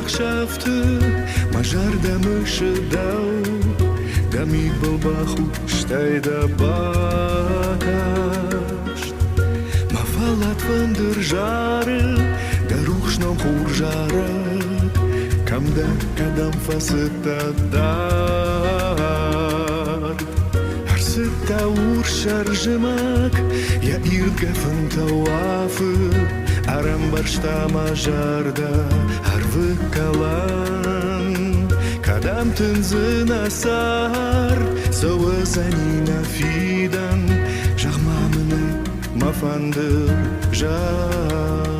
шафты мажарда мышыдау дамик болбаху штайда бакаш мафалат вандыр жары дарухшном хур жарак камда кадам фасытадар арсыта ур шаржымак я иргафын тауафы арам баршта мажарда арвы калан кадам тынзын асар совы занина фидан жахмамыны мафандыр жар